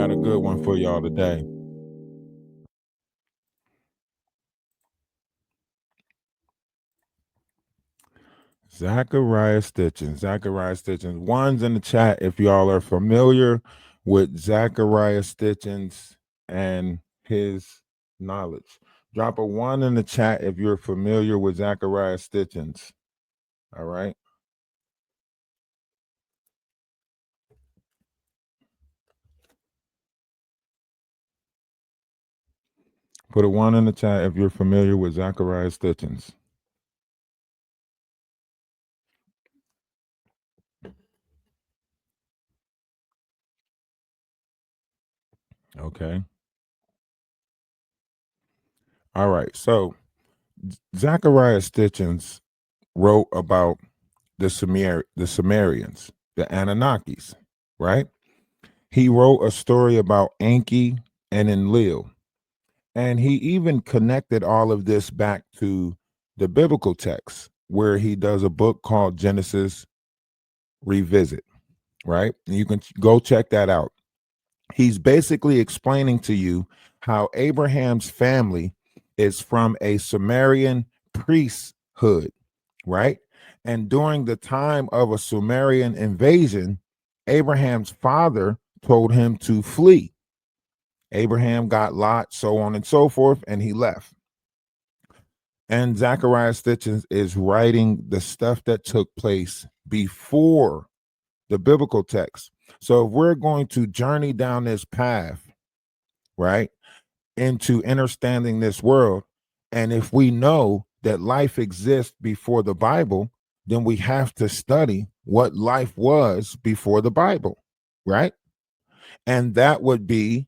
got a good one for y'all today. Zecharia Sitchins. Zecharia Sitchins. One's in the chat if y'all are familiar with Zecharia Sitchins and his knowledge. Drop a one in the chat if you're familiar with Zecharia Sitchins. All right. Put a one in the chat if you're familiar with Zecharia Sitchins. Okay. All right. So Zecharia Sitchins wrote about the Sumerians, the Anunnakis, right? He wrote a story about Enki and Enlil. And he even connected all of this back to the biblical text, where he does a book called Genesis Revisit, right? And you can go check that out. He's basically explaining to you how Abraham's family is from a Sumerian priesthood, right? And during the time of a Sumerian invasion, Abraham's father told him to flee. Abraham got Lot, so on and so forth, and he left. And Zecharia Sitchins is writing the stuff that took place before the biblical text. So if we're going to journey down this path, right, into understanding this world, and if we know that life exists before the Bible, then we have to study what life was before the Bible, right? And that would be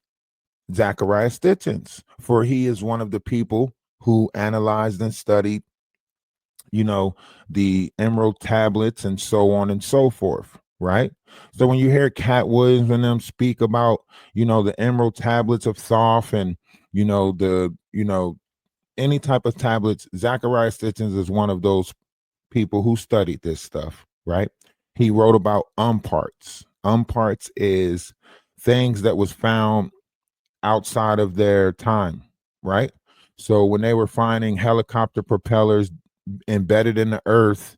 Zecharia Sitchins, for he is one of the people who analyzed and studied, the emerald tablets and so on and so forth, right? So when you hear Cat Williams and them speak about, the emerald tablets of Thoth and, any type of tablets, Zecharia Sitchins is one of those people who studied this stuff, right? He wrote about umparts. Umparts is things that was found outside of their time, right? So when they were finding helicopter propellers embedded in the earth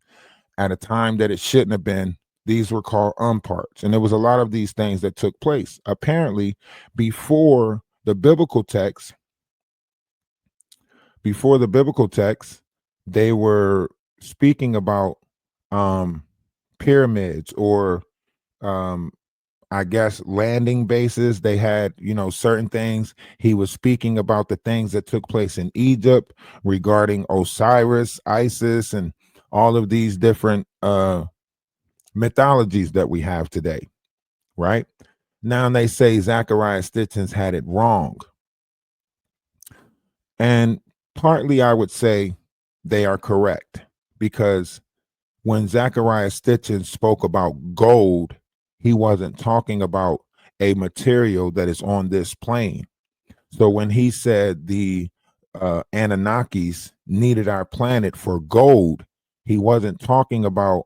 at a time that it shouldn't have been, these were called umparts. And there was a lot of these things that took place. Apparently, before the biblical text, they were speaking about pyramids or I guess landing bases. They had, certain things. He was speaking about the things that took place in Egypt regarding Osiris, Isis, and all of these different mythologies that we have today, right? Now they say Zecharia Sitchins had it wrong. And partly I would say they are correct, because when Zecharia Sitchins spoke about gold, he wasn't talking about a material that is on this plane. So when he said the Anunnakis needed our planet for gold, he wasn't talking about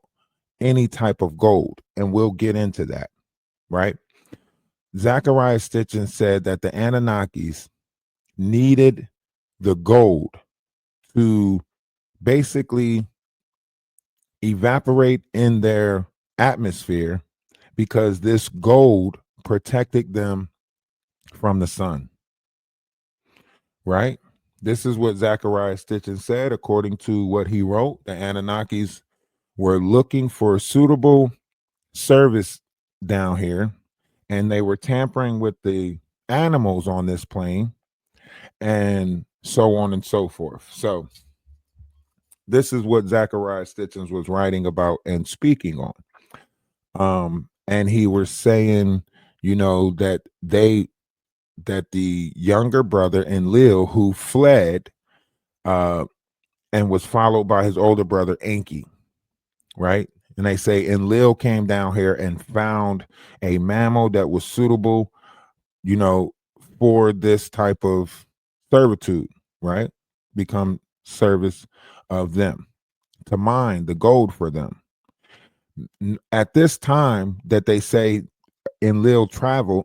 any type of gold. And we'll get into that, right? Zecharia Sitchins said that the Anunnakis needed the gold to basically evaporate in their atmosphere, because this gold protected them from the sun, right? This is what Zecharia Sitchins said. According to what he wrote, the Anunnakis were looking for suitable service down here, and they were tampering with the animals on this plane, and so on and so forth. So this is what Zecharia Sitchins was writing about and speaking on. And he was saying, that the younger brother Enlil, who fled and was followed by his older brother Enki, right? And they say Enlil came down here and found a mammal that was suitable, for this type of servitude, right? Become service of them, to mine the gold for them. At this time that they say Enlil traveled,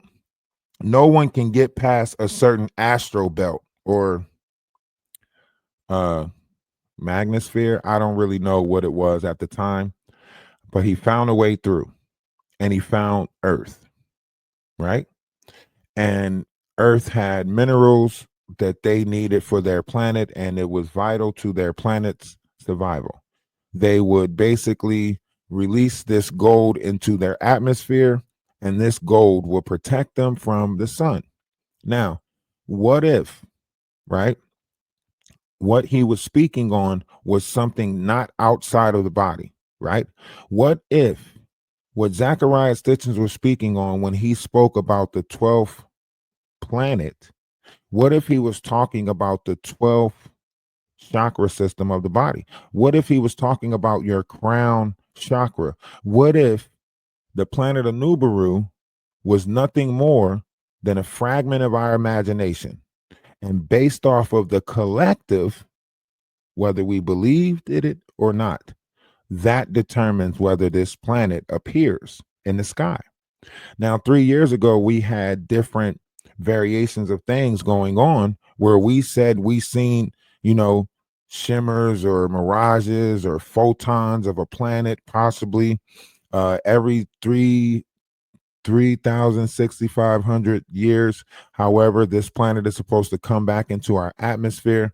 no one can get past a certain astral belt or uh magnosphere. I don't really know what it was at the time, but he found a way through and he found Earth, right? And Earth had minerals that they needed for their planet, and it was vital to their planet's survival. They would basically release this gold into their atmosphere, and this gold will protect them from the sun. Now, what if, right? What he was speaking on was something not outside of the body, right? What if what Zachariah Stitchins was speaking on when he spoke about the 12th planet, what if he was talking about the 12th chakra system of the body? What if he was talking about your crown chakra? What if the planet of Nubaru was nothing more than a fragment of our imagination? And based off of the collective, whether we believed in it or not, that determines whether this planet appears in the sky. Now, 3 years ago, we had different variations of things going on where we said we seen, you know, shimmers or mirages or photons of a planet, possibly every 3,6,500 years. However, this planet is supposed to come back into our atmosphere,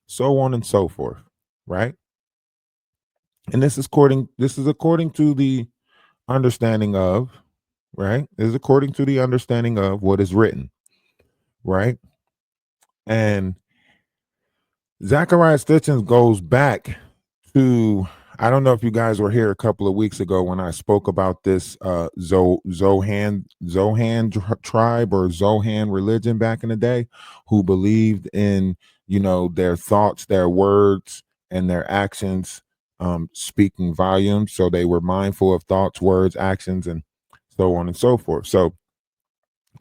so on and so forth, right? And this is according to the understanding of, right? This is according to the understanding of what is written, right? And Zachariah Stitchins goes back to, I don't know if you guys were here a couple of weeks ago when I spoke about this Zohan tribe or Zohan religion back in the day, who believed in, their thoughts, their words, and their actions speaking volumes. So they were mindful of thoughts, words, actions, and so on and so forth. So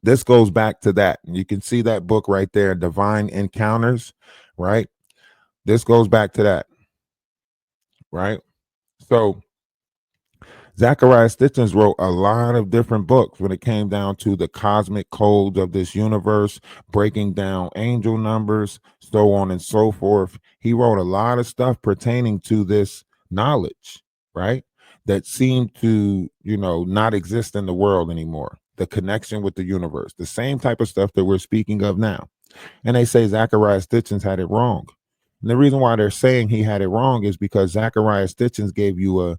this goes back to that. And you can see that book right there, Divine Encounters, right? This goes back to that, right? So Zachariah Stitchins wrote a lot of different books when it came down to the cosmic codes of this universe, breaking down angel numbers, so on and so forth. He wrote a lot of stuff pertaining to this knowledge, right? That seemed to, not exist in the world anymore. The connection with the universe, the same type of stuff that we're speaking of now. And they say Zachariah Stitchins had it wrong. And the reason why they're saying he had it wrong is because Zachariah Stitchins gave you a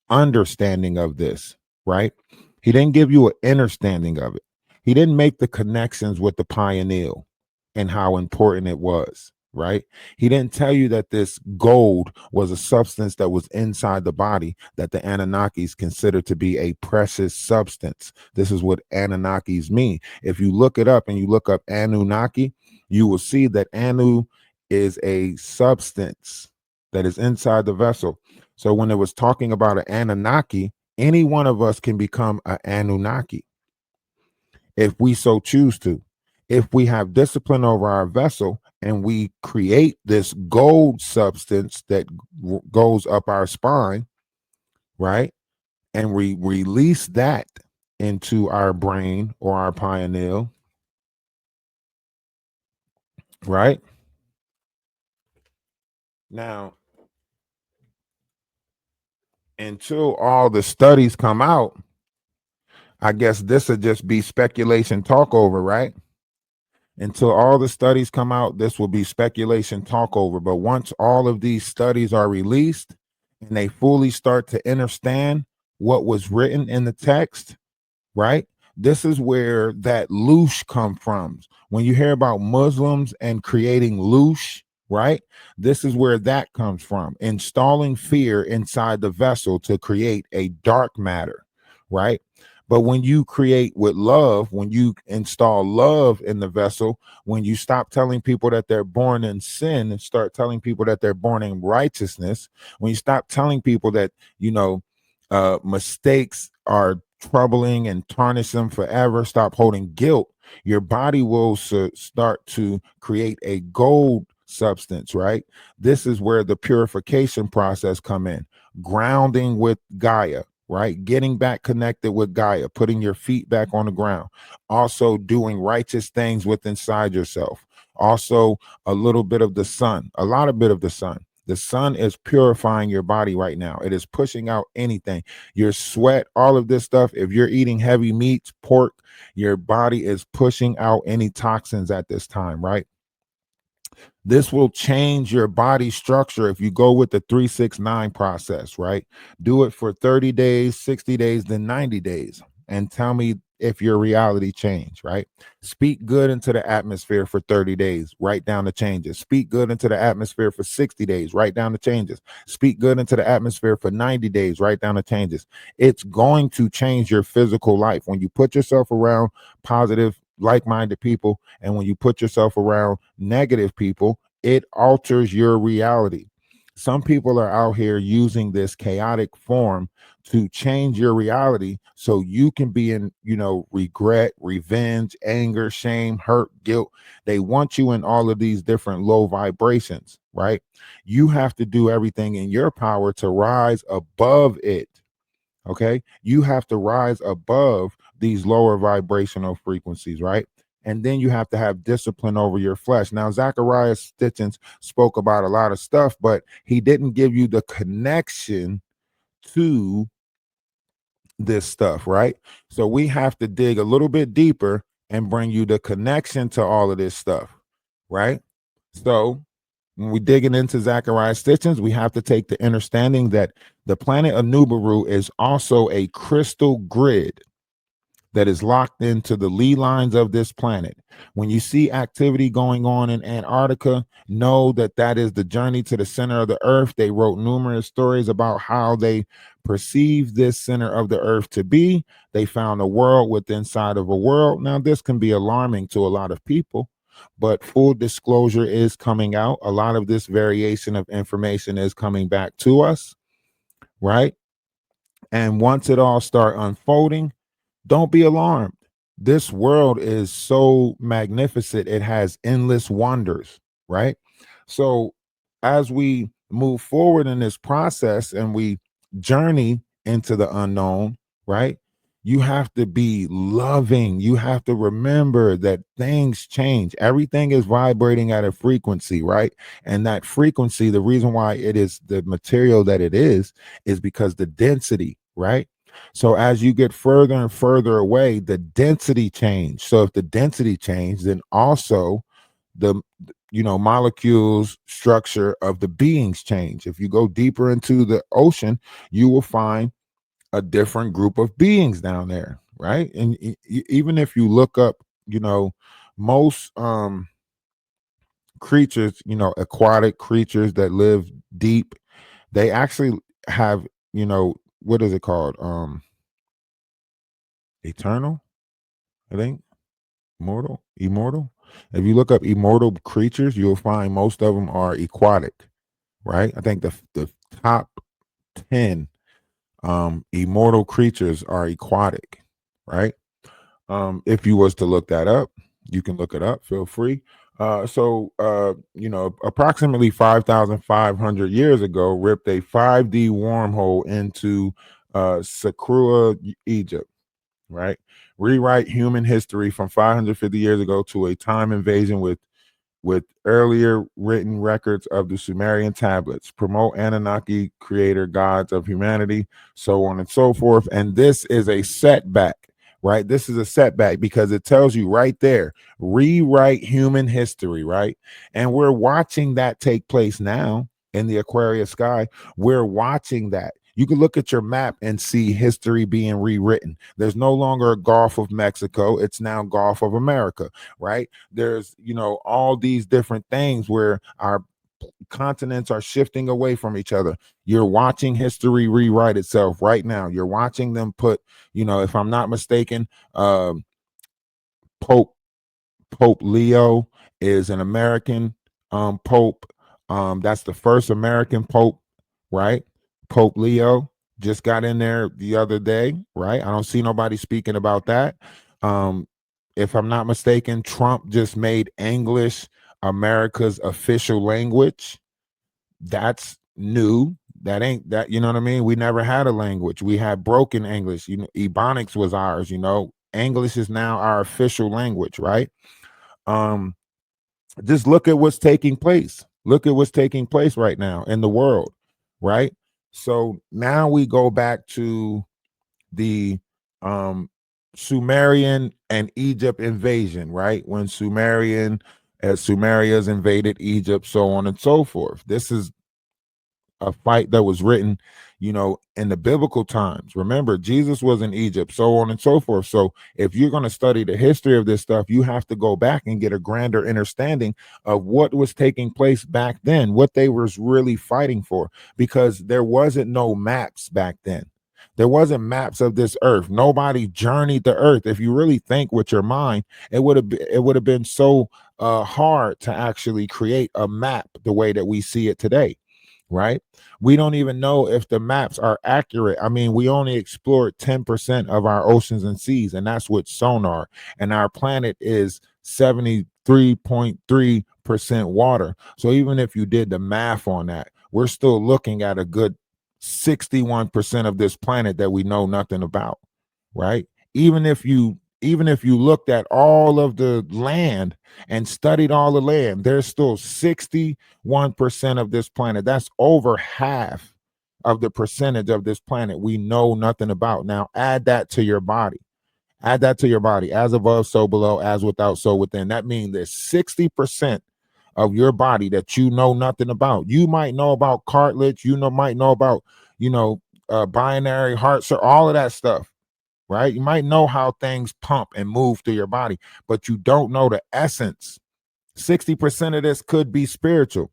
understanding of this, right? He didn't give you an understanding of it. He didn't make the connections with the pineal and how important it was, right? He didn't tell you that this gold was a substance that was inside the body that the Anunnakis consider to be a precious substance. This is what Anunnakis mean. If you look it up and you look up Anunnaki, you will see that Anu is a substance that is inside the vessel. So when it was talking about an Anunnaki, any one of us can become an Anunnaki if we so choose to. If we have discipline over our vessel and we create this gold substance that goes up our spine, right? And we release that into our brain or our pineal, right? Now, until all the studies come out, I guess this would just be speculation talk over, right? Until all the studies come out, this will be speculation talk over. But once all of these studies are released and they fully start to understand what was written in the text, right? This is where that loosh come from. When you hear about Muslims and creating loosh, right? This is where that comes from. Installing fear inside the vessel to create a dark matter, right? But when you create with love, when you install love in the vessel, when you stop telling people that they're born in sin and start telling people that they're born in righteousness, when you stop telling people that, mistakes are troubling and tarnish them forever, stop holding guilt, your body will start to create a gold substance, right? This is where the purification process come in, grounding with Gaia, right? Getting back connected with Gaia, putting your feet back on the ground, also doing righteous things within inside yourself. Also, a little bit of the sun, a lot of bit of the sun. The sun is purifying your body right now. It is pushing out anything, your sweat, all of this stuff. If you're eating heavy meats, pork, your body is pushing out any toxins at this time, right? This will change your body structure if you go with the 369 process, right? Do it for 30 days, 60 days, then 90 days, and tell me if your reality changed, right? Speak good into the atmosphere for 30 days, write down the changes. Speak good into the atmosphere for 60 days, write down the changes. Speak good into the atmosphere for 90 days, write down the changes. It's going to change your physical life. When you put yourself around positive, like-minded people, and when you put yourself around negative people, it alters your reality. Some people are out here using this chaotic form to change your reality so you can be in, regret, revenge, anger, shame, hurt, guilt. They want you in all of these different low vibrations, right? You have to do everything in your power to rise above it. Okay, you have to rise above these lower vibrational frequencies, right? And then you have to have discipline over your flesh. Now, Zecharia Stitchins spoke about a lot of stuff, but he didn't give you the connection to this stuff, right? So we have to dig a little bit deeper and bring you the connection to all of this stuff, right? So when we're digging into Zecharia Stitchins, we have to take the understanding that the planet of Nubaru is also a crystal grid that is locked into the lee lines of this planet. When you see activity going on in Antarctica, know that that is the journey to the center of the earth. They wrote numerous stories about how they perceive this center of the earth to be. They found a world within inside of a world. Now, this can be alarming to a lot of people, but full disclosure is coming out. A lot of this variation of information is coming back to us, right? And once it all start unfolding, don't be alarmed. This world is so magnificent. It has endless wonders, right? So as we move forward in this process and we journey into the unknown, right? You have to be loving. You have to remember that things change. Everything is vibrating at a frequency, right? And that frequency, the reason why it is the material that it is because the density, right? So as you get further and further away, the density change. So if the density change, then also the molecules structure of the beings change. If you go deeper into the ocean, you will find a different group of beings down there, right? And even if you look up, most creatures, aquatic creatures that live deep, they actually have, what is it called? Eternal, I think, immortal. If you look up immortal creatures, you'll find most of them are aquatic, right? I think the top 10 immortal creatures are aquatic, right? If you was to look that up, you can look it up, feel free. Approximately 5,500 years ago, ripped a 5D wormhole into Sakura, Egypt, right? Rewrite human history from 550 years ago to a time invasion with earlier written records of the Sumerian tablets, promote Anunnaki creator gods of humanity, so on and so forth. And this is a setback, right? This is a setback because it tells you right there, rewrite human history, right? And we're watching that take place now in the Aquarius sky. We're watching that. You can look at your map and see history being rewritten. There's no longer a Gulf of Mexico. It's now Gulf of America, right? There's, all these different things where our continents are shifting away from each other. You're watching history rewrite itself right now. You're watching them put, if I'm not mistaken, Pope Pope Leo is an American Pope. That's the first American Pope, right? Pope Leo just got in there the other day, right? I don't see nobody speaking about that. Um, if I'm not mistaken, Trump just made English America's official language. That's new. That ain't that, you know what I mean? We never had a language. We had broken English. You know, Ebonics was ours, you know. English is now our official language, right? Um, just look at what's taking place. Look at what's taking place right now in the world, right? So now we go back to the um Sumerian and Egypt invasion, right? When Sumerians invaded Egypt, so on and so forth. This is a fight that was written, you know, in the biblical times. Remember, Jesus was in Egypt, so on and so forth. So, if you're going to study the history of this stuff, you have to go back and get a grander understanding of what was taking place back then, what they was really fighting for, because there wasn't no maps back then. There wasn't maps of this earth. Nobody journeyed the earth. If you really think with your mind, it would have been so hard to actually create a map the way that we see it today, right? We don't even know if the maps are accurate. I mean, we only explored 10% of our oceans and seas, and that's with sonar. And our planet is 73.3% water. So even if you did the math on that, we're still looking at a good 61% of this planet that we know nothing about, right? Even if you looked at all of the land and studied all the land, there's still 61% of this planet. That's over half of the percentage of this planet we know nothing about. Now add that to your body. Add that to your body. As above, so below, as without, so within. That means there's 60% of your body that you know nothing about. You might know about cartilage, might know about, you know, binary hearts or all of that stuff, right? You might know how things pump and move through your body, but you don't know the essence. 60% of this could be spiritual.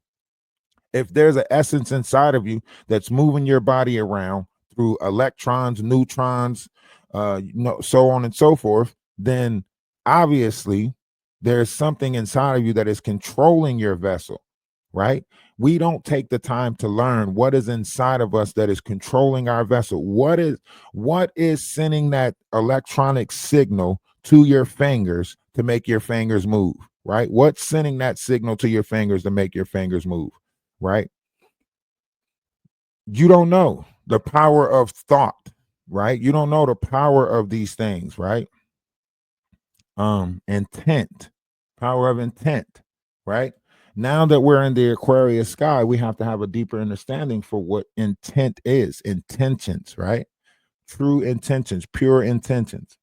If there's an essence inside of you that's moving your body around through electrons, neutrons, so on and so forth, then obviously there's something inside of you that is controlling your vessel, right? We don't take the time to learn what is inside of us that is controlling our vessel. What is sending that electronic signal to your fingers to make your fingers move, right? What's sending that signal to your fingers to make your fingers move, right? You don't know the power of thought, right? You don't know the power of these things, right? Intent, power of intent, right? Now that we're in the Aquarius sky, we have to have a deeper understanding for what intent is, intentions, right? True intentions, pure intentions.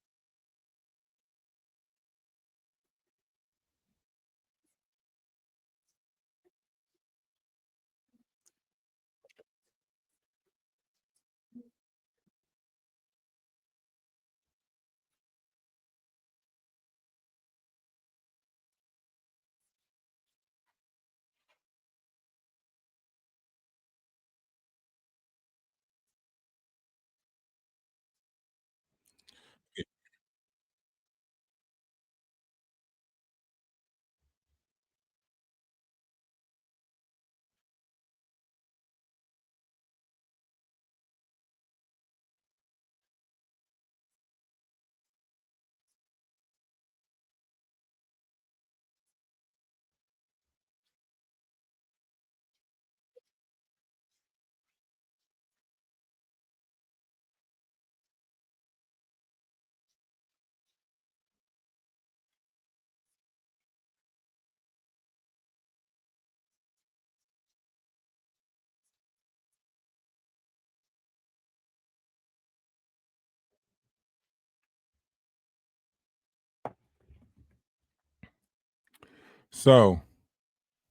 So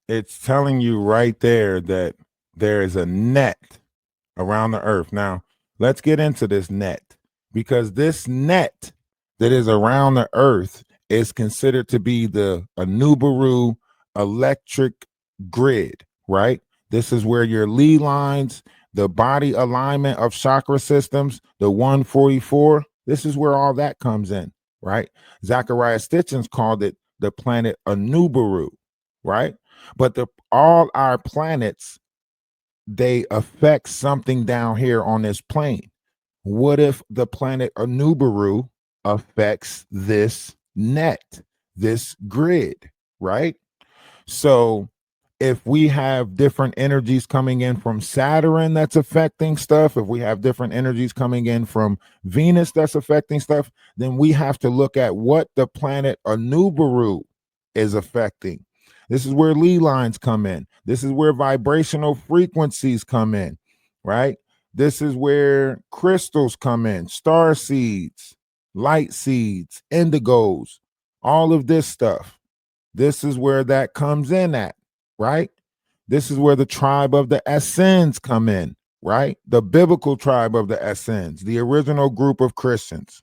it's telling you right there that there is a net around the earth. Now, let's get into this net, because this net that is around the earth is considered to be the Anubaru electric grid, right? This is where your Lee lines, the body alignment of chakra systems, the 144, this is where all that comes in, right? Zecharia Stitchins called it the planet Anubaru, right? But all our planets, they affect something down here on this plane. What if the planet Anubaru affects this net, this grid, right? So if we have different energies coming in from Saturn that's affecting stuff, if we have different energies coming in from Venus that's affecting stuff, then we have to look at what the planet Anubaru is affecting. This is where Lee lines come in. This is where vibrational frequencies come in, right? This is where crystals come in, star seeds, light seeds, indigos, all of this stuff. This is where that comes in at, right? This is where the tribe of the Essenes come in, right? The biblical tribe of the Essenes, the original group of Christians,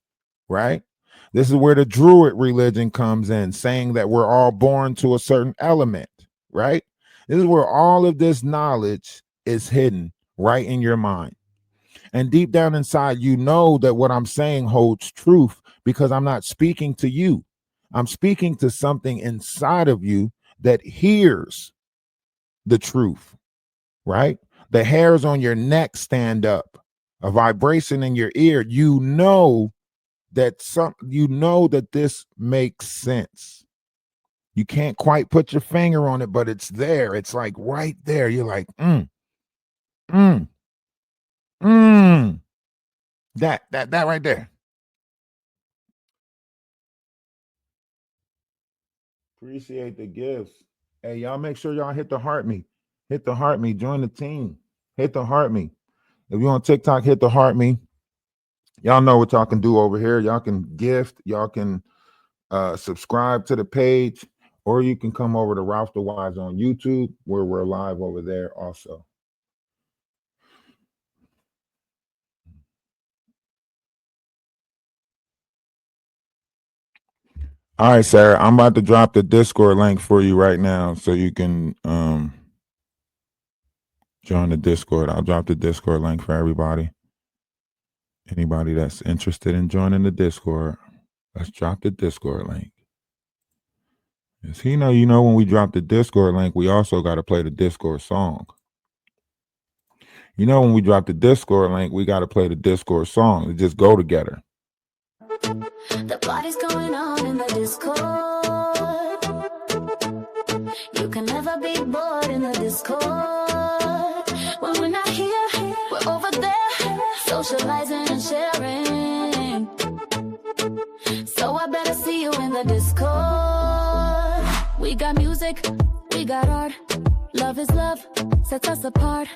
right? This is where the Druid religion comes in, saying that we're all born to a certain element, right? This is where all of this knowledge is hidden right in your mind. And deep down inside, you know that what I'm saying holds truth because I'm not speaking to you. I'm speaking to something inside of you that hears the truth, right? The hairs on your neck stand up, a vibration in your ear. You know that this makes sense. You can't quite put your finger on it, but it's there. It's like right there. You're like, that right there. Appreciate the gifts. Hey, y'all make sure y'all hit the heart me. Hit the heart me. Join the team. Hit the heart me. If you're on TikTok, hit the heart me. Y'all know what y'all can do over here. Y'all can gift. Y'all can subscribe to the page, or you can come over to Ralph the Wise on YouTube, where we're live over there also. All right, Sarah, I'm about to drop the Discord link for you right now so you can join the Discord. I'll drop the Discord link for everybody. Anybody that's interested in joining the Discord, let's drop the Discord link. Yes, you know, when we drop the Discord link, we also got to play the Discord song. You know, when we drop the Discord link, we got to play the Discord song. They just go together. The party's going on in the Discord. You can never be bored in the Discord. When we're not here, we're over there, socializing and sharing. So I better see you in the Discord. We got music, we got art. Love is love, sets us apart.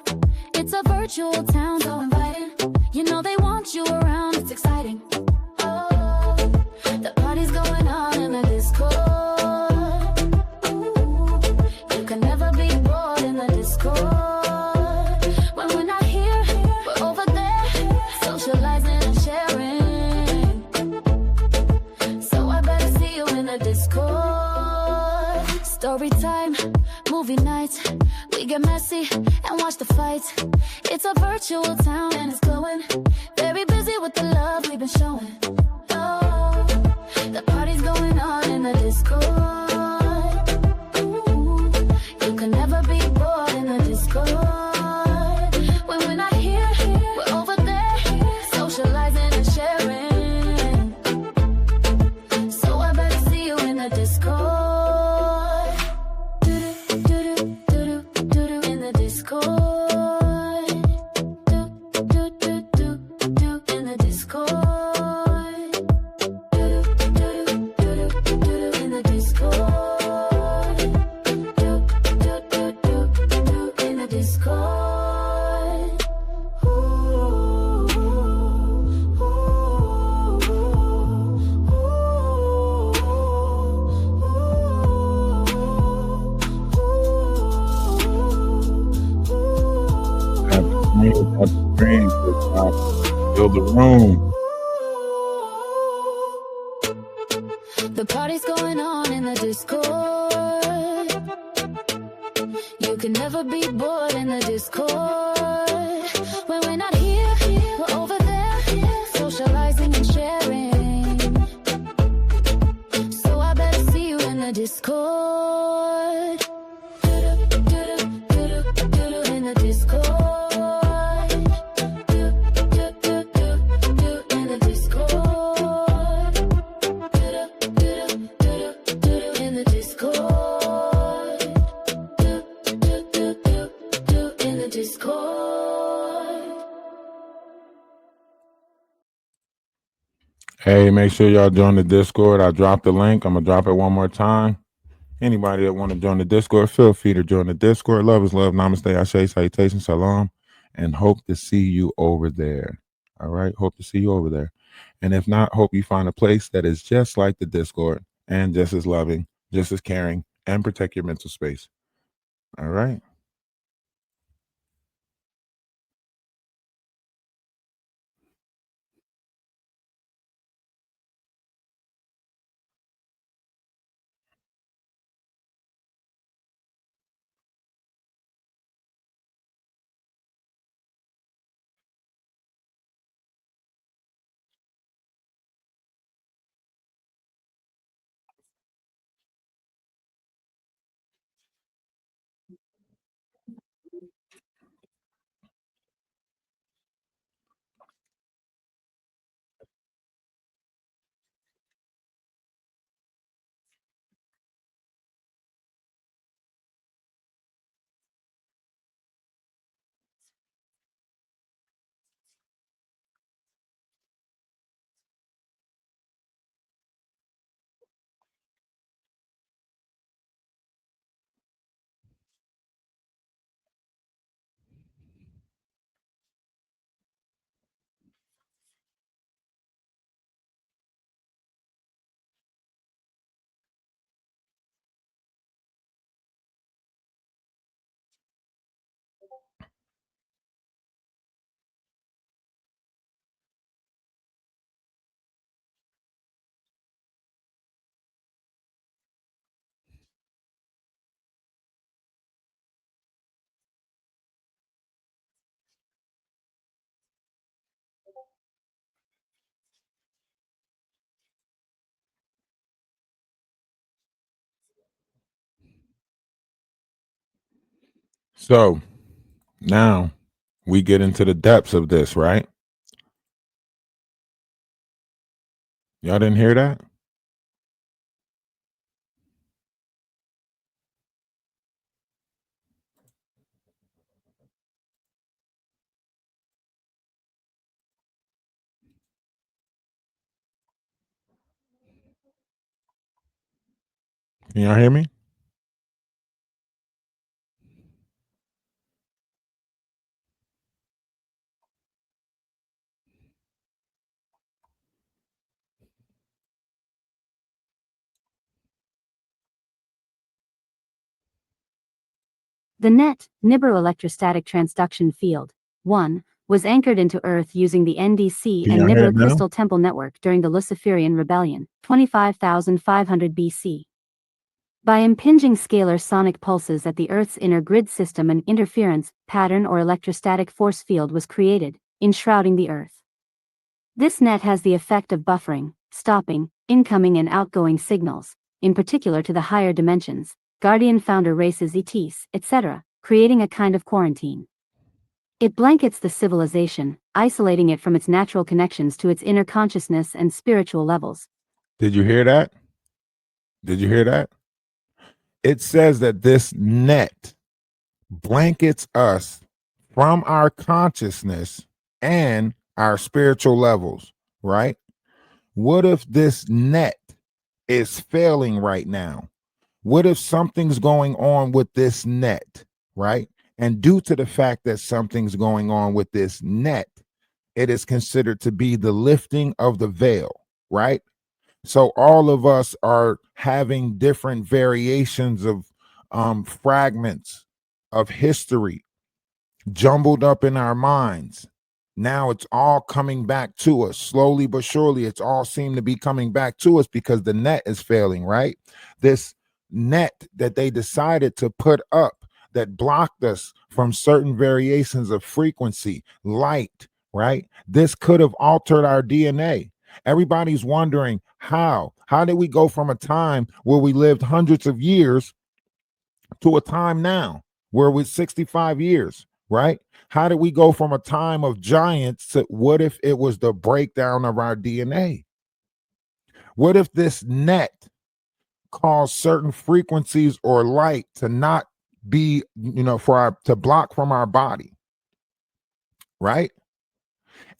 It's a virtual town, so inviting. You know they want you around, it's exciting. The party's going on in the Discord. Ooh, you can never be bored in the Discord. When we're not here, we're over there, socializing and sharing. So I better see you in the Discord. Story time, movie night. We get messy and watch the fights. It's a virtual town and it's glowing. Very busy with the love we've been showing. The party's going on in the Discord. Ooh, you can never be bored in the Discord. When we're not here, we're over there, socializing and sharing. So I better see you in the Discord. Do-do-do-do-do-do in the Discord. Do-do-do-do-do in the Discord. Fill the room. The party's going on in the Discord. You can never be bored in the Discord. When we're not here, we're over there, socializing and sharing. So I better see you in the Discord. In the Discord. Hey, make sure y'all join the Discord. I dropped the link. I'm gonna drop it one more time. Anybody that want to join the Discord, feel free to join the Discord. Love is love. Namaste, Ashe, salutation, salam, and hope to see you over there. All right, hope to see you over there. And if not, hope you find a place that is just like the Discord and just as loving, just as caring, and protect your mental space. All right. So now we get into the depths of this, right? Y'all didn't hear that? Can y'all hear me? The net, Nibiru electrostatic transduction field, 1, was anchored into Earth using the NDC Can and y'all hear Nibiru it now? Crystal Temple Network during the Luciferian Rebellion, 25,500 BC. By impinging scalar sonic pulses at the Earth's inner grid system, an interference pattern or electrostatic force field was created, enshrouding the Earth. This net has the effect of buffering, stopping, incoming and outgoing signals, in particular to the higher dimensions, guardian founder races ETs, etc., creating a kind of quarantine. It blankets the civilization, isolating it from its natural connections to its inner consciousness and spiritual levels. Did you hear that? Did you hear that? It says that this net blankets us from our consciousness and our spiritual levels, right? What if this net is failing right now? What if something's going on with this net, right? And due to the fact that something's going on with this net, it is considered to be the lifting of the veil, right? So all of us are having different variations of fragments of history jumbled up in our minds. Now it's all coming back to us slowly but surely. It's all seem to be coming back to us because the net is failing, right? This net that they decided to put up that blocked us from certain variations of frequency, light, right? This could have altered our DNA. Everybody's wondering how. How did we go from a time where we lived hundreds of years to a time now where we're 65 years, right? How did we go from a time of giants to what if it was the breakdown of our DNA? What if this net caused certain frequencies or light to not be, for our to block from our body, right?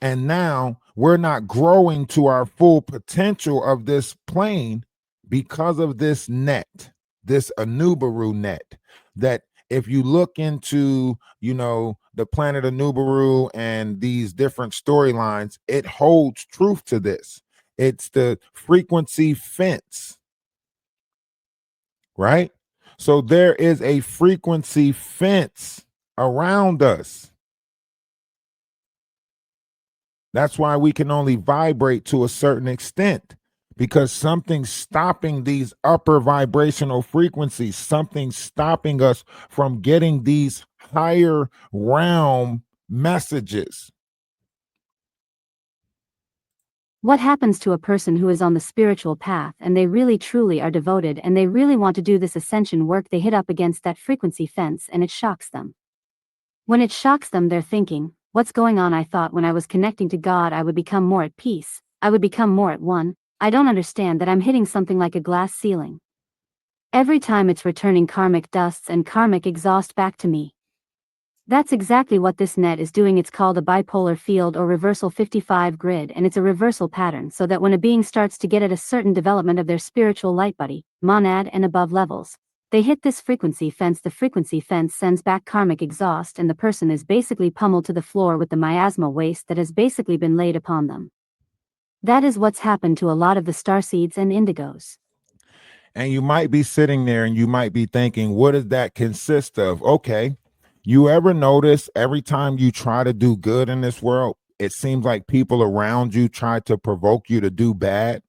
And now we're not growing to our full potential of this plane because of this net, this Anubaru net. That if you look into, the planet Anubaru and these different storylines, it holds truth to this. It's the frequency fence, right? So there is a frequency fence around us. That's why we can only vibrate to a certain extent, because something's stopping these upper vibrational frequencies, something's stopping us from getting these higher realm messages. What happens to a person who is on the spiritual path and they really truly are devoted and they really want to do this ascension work? They hit up against that frequency fence and it shocks them. When it shocks them, they're thinking, what's going on? I thought when I was connecting to God I would become more at peace, I would become more at one. I don't understand that I'm hitting something like a glass ceiling. Every time it's returning karmic dusts and karmic exhaust back to me. That's exactly what this net is doing. It's called a bipolar field or reversal 55 grid, and it's a reversal pattern so that when a being starts to get at a certain development of their spiritual light body, monad and above levels, they hit this frequency fence. The frequency fence sends back karmic exhaust and the person is basically pummeled to the floor with the miasma waste that has basically been laid upon them. That is what's happened to a lot of the starseeds and indigos. And you might be sitting there and you might be thinking, what does that consist of? Okay. You ever notice every time you try to do good in this world, it seems like people around you try to provoke you to do bad?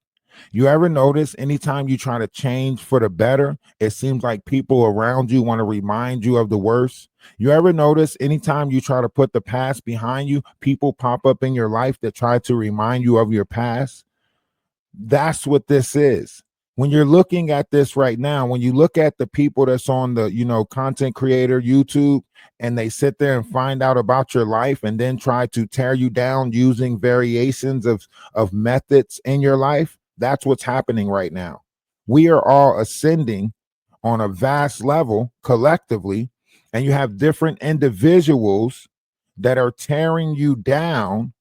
You ever notice anytime you try to change for the better, it seems like people around you want to remind you of the worst? You ever notice anytime you try to put the past behind you, people pop up in your life that try to remind you of your past? That's what this is. When you're looking at this right now, when you look at the people that's on the, content creator YouTube, and they sit there and find out about your life and then try to tear you down using variations of methods in your life, that's what's happening right now. We are all ascending on a vast level collectively, and you have different individuals that are tearing you down,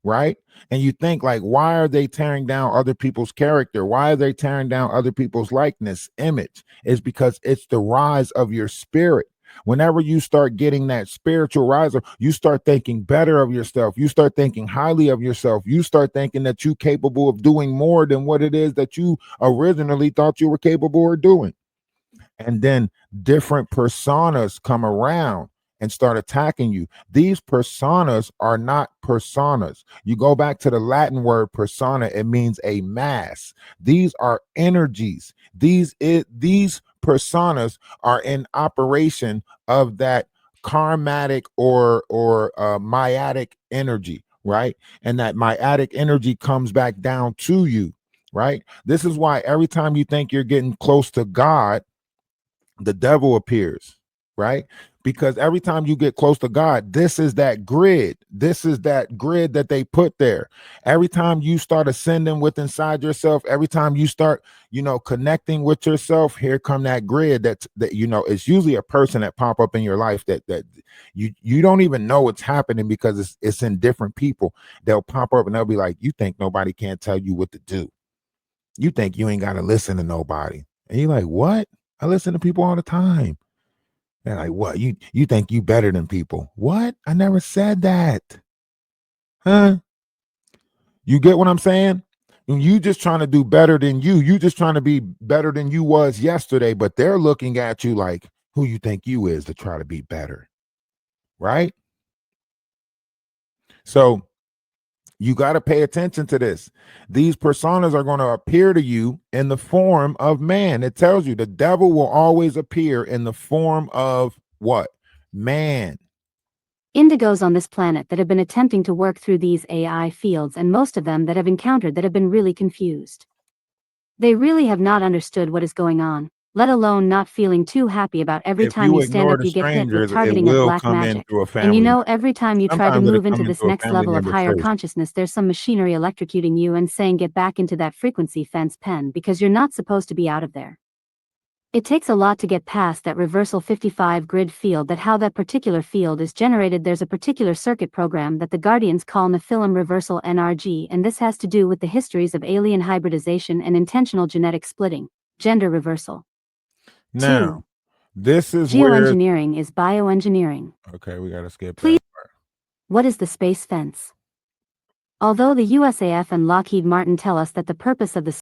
right? And you think, like, why are they tearing down other people's character? Why are they tearing down other people's likeness, image? It's because it's the rise of your spirit. Whenever you start getting that spiritual rise, you start thinking better of yourself. You start thinking highly of yourself. You start thinking that you're capable of doing more than what it is that you originally thought you were capable of doing. And then different personas come around and start attacking you. These personas are not personas. You go back to the Latin word persona, it means a mass. These are energies. These personas are in operation of that karmatic or maiatic energy, right? And that maiatic energy comes back down to you, right? This is why every time you think you're getting close to God, the devil appears, right? Because every time you get close to God, this is that grid. This is that grid that they put there. Every time you start ascending with inside yourself, every time you start, connecting with yourself, here come that grid that it's usually a person that pop up in your life that you don't even know what's happening because it's in different people. They'll pop up and they'll be like, you think nobody can't tell you what to do. You think you ain't got to listen to nobody. And you're like, what? I listen to people all the time. They're like, what? You think you better than people? What? I never said that. Huh? You get what I'm saying? You just trying to do better than you. You just trying to be better than you was yesterday, but they're looking at you like, who you think you is to try to be better. Right? So you got to pay attention to this. These personas are going to appear to you in the form of man. It tells you the devil will always appear in the form of what? Man. Indigos on this planet that have been attempting to work through these AI fields, and most of them that have encountered that have been really confused. They really have not understood what is going on, let alone not feeling too happy about every If time you you stand ignore up the you get hit with strangers, it targeting of will black come in magic. through a And family. every time you try to Sometimes it'll move into come this into a next family level of member higher first. consciousness, there's some machinery electrocuting you and saying get back into that frequency fence pen because you're not supposed to be out of there. It takes a lot to get past that reversal 55 grid field, that how that particular field is generated. There's a particular circuit program that the Guardians call Nephilim reversal NRG, and this has to do with the histories of alien hybridization and intentional genetic splitting, gender reversal. Now, this is where... Geoengineering is bioengineering. Okay, we gotta skip Please. that part. What is the space fence? Although the USAF and Lockheed Martin tell us that the purpose of the